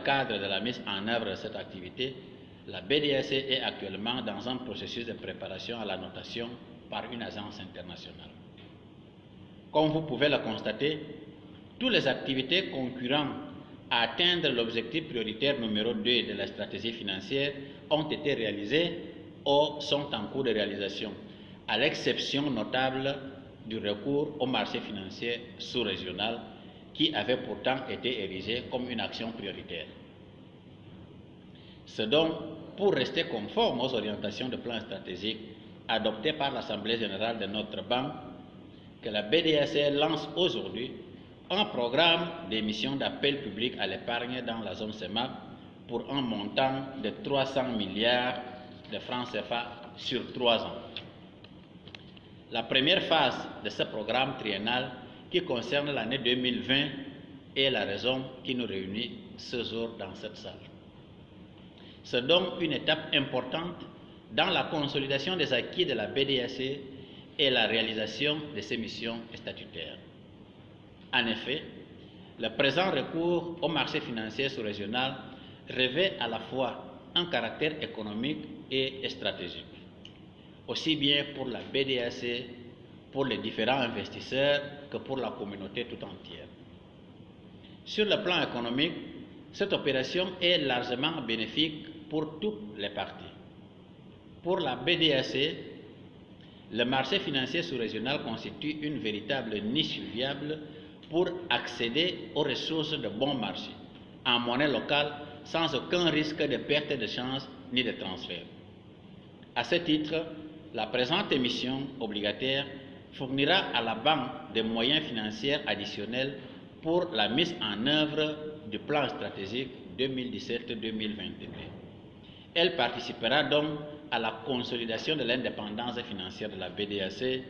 cadre de la mise en œuvre de cette activité, la BDAC est actuellement dans un processus de préparation à la notation par une agence internationale. Comme vous pouvez le constater, toutes les activités concurrentes à atteindre l'objectif prioritaire numéro 2 de la stratégie financière ont été réalisées ou sont en cours de réalisation, à l'exception notable du recours au marché financier sous-régional qui avait pourtant été érigé comme une action prioritaire. C'est donc pour rester conforme aux orientations de plan stratégique adoptées par l'Assemblée générale de notre banque que la BDAC lance aujourd'hui un programme d'émission d'appel public à l'épargne dans la zone CEMAC pour un montant de 300 milliards de francs CFA sur 3 ans. La première phase de ce programme triennal qui concerne l'année 2020 est la raison qui nous réunit ce jour dans cette salle. C'est donc une étape importante dans la consolidation des acquis de la BDAC et la réalisation de ses missions statutaires. En effet, le présent recours au marché financier sous-régional revêt à la fois un caractère économique et stratégique, aussi bien pour la BDAC, pour les différents investisseurs que pour la communauté tout entière. Sur le plan économique, cette opération est largement bénéfique pour toutes les parties. Pour la BDAC, le marché financier sous-régional constitue une véritable niche viable pour accéder aux ressources de bon marché en monnaie locale sans aucun risque de perte de change ni de transfert. À ce titre, la présente émission obligataire fournira à la banque des moyens financiers additionnels pour la mise en œuvre du plan stratégique 2017-2022. Elle participera donc à la consolidation de l'indépendance financière de la BDAC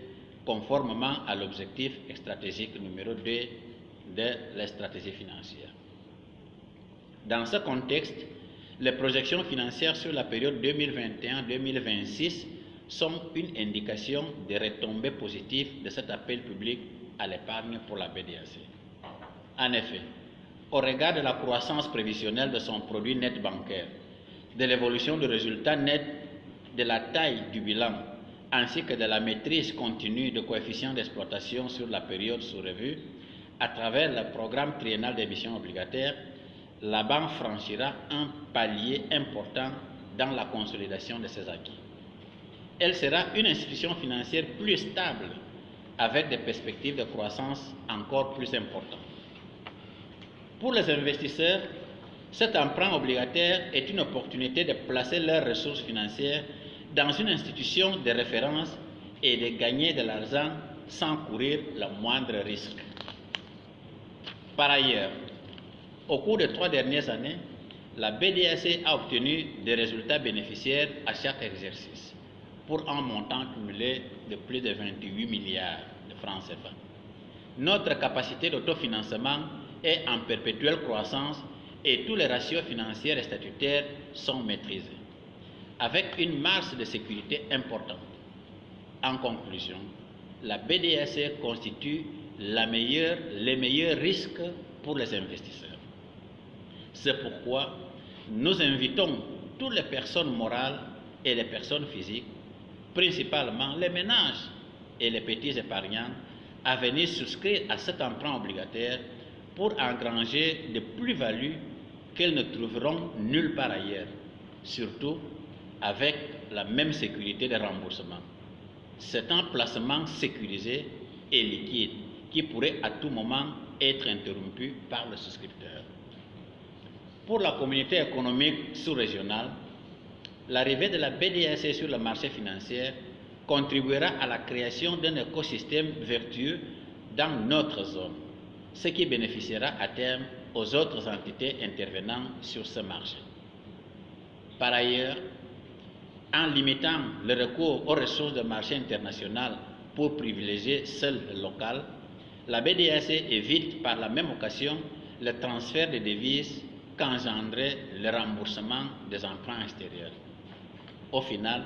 conformément à l'objectif stratégique numéro 2 de la stratégie financière. Dans ce contexte, les projections financières sur la période 2021-2026 sont une indication des retombées positives de cet appel public à l'épargne pour la BDAC. En effet, au regard de la croissance prévisionnelle de son produit net bancaire, de l'évolution du résultat net, de la taille du bilan, ainsi que de la maîtrise continue de coefficient d'exploitation sur la période sous revue, à travers le programme triennal d'émission obligataire, la banque franchira un palier important dans la consolidation de ses acquis. Elle sera une institution financière plus stable, avec des perspectives de croissance encore plus importantes. Pour les investisseurs, cet emprunt obligataire est une opportunité de placer leurs ressources financières dans une institution de référence et de gagner de l'argent sans courir le moindre risque. Par ailleurs, au cours des 3 dernières années, la BDAC a obtenu des résultats bénéficiaires à chaque exercice pour un montant cumulé de plus de 28 milliards de francs CFA. Notre capacité d'autofinancement est en perpétuelle croissance et tous les ratios financiers et statutaires sont maîtrisés, avec une marge de sécurité importante. En conclusion, la BDAC constitue les meilleurs risques pour les investisseurs. C'est pourquoi nous invitons toutes les personnes morales et les personnes physiques, principalement les ménages et les petits épargnants, à venir souscrire à cet emprunt obligataire pour engranger des plus-values qu'elles ne trouveront nulle part ailleurs, surtout avec la même sécurité de remboursement. C'est un placement sécurisé et liquide qui pourrait à tout moment être interrompu par le souscripteur. Pour la communauté économique sous-régionale, l'arrivée de la BDAC sur le marché financier contribuera à la création d'un écosystème vertueux dans notre zone, ce qui bénéficiera à terme aux autres entités intervenant sur ce marché. Par ailleurs, en limitant le recours aux ressources de marché international pour privilégier seul le local, la BDAC évite par la même occasion le transfert de devises qu'engendrait le remboursement des emprunts extérieurs. Au final,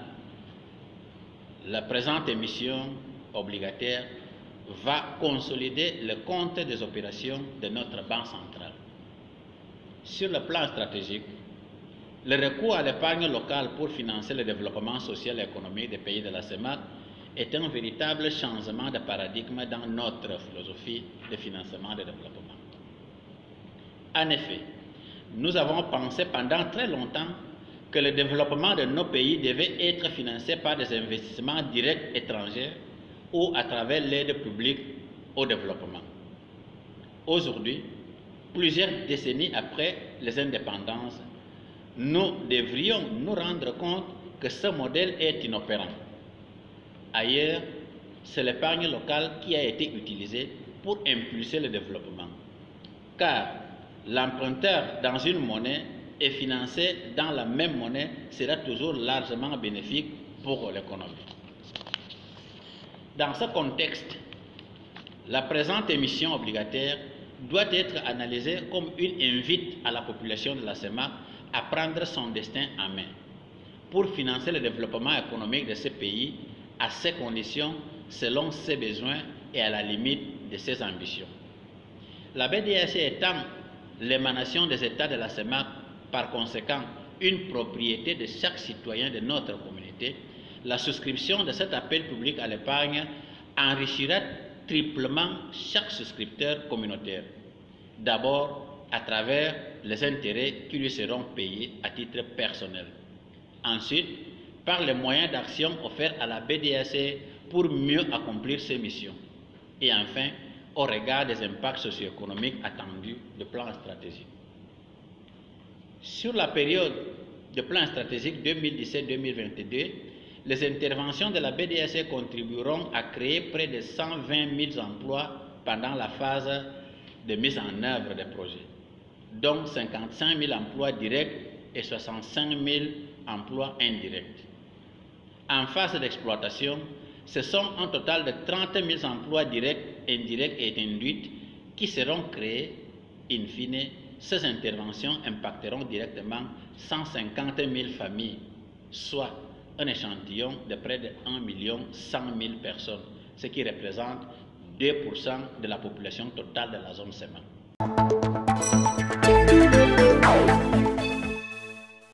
la présente émission obligataire va consolider le compte des opérations de notre Banque centrale. Sur le plan stratégique, le recours à l'épargne locale pour financer le développement social et économique des pays de la CEMAC est un véritable changement de paradigme dans notre philosophie de financement et de développement. En effet, nous avons pensé pendant très longtemps que le développement de nos pays devait être financé par des investissements directs étrangers ou à travers l'aide publique au développement. Aujourd'hui, plusieurs décennies après les indépendances, nous devrions nous rendre compte que ce modèle est inopérant. Ailleurs, c'est l'épargne locale qui a été utilisée pour impulser le développement, car l'emprunteur dans une monnaie et financé dans la même monnaie sera toujours largement bénéfique pour l'économie. Dans ce contexte, la présente émission obligataire doit être analysée comme une invite à la population de la CEMAC à prendre son destin en main pour financer le développement économique de ces pays à ses conditions, selon ses besoins et à la limite de ses ambitions. La BDAC étant l'émanation des États de la CEMAC, par conséquent une propriété de chaque citoyen de notre communauté, la souscription de cet appel public à l'épargne enrichira triplement chaque souscripteur communautaire. D'abord, à travers les intérêts qui lui seront payés à titre personnel. Ensuite, par les moyens d'action offerts à la BDAC pour mieux accomplir ses missions. Et enfin, au regard des impacts socio-économiques attendus du plan stratégique. Sur la période de plan stratégique 2017-2022, les interventions de la BDAC contribueront à créer près de 120 000 emplois pendant la phase de mise en œuvre des projets, dont 55 000 emplois directs et 65 000 emplois indirects. En phase d'exploitation, ce sont un total de 30 000 emplois directs, indirects et induits qui seront créés. In fine, ces interventions impacteront directement 150 000 familles, soit un échantillon de près de 1 100 000 personnes, ce qui représente 2% de la population totale de la zone CEMAC.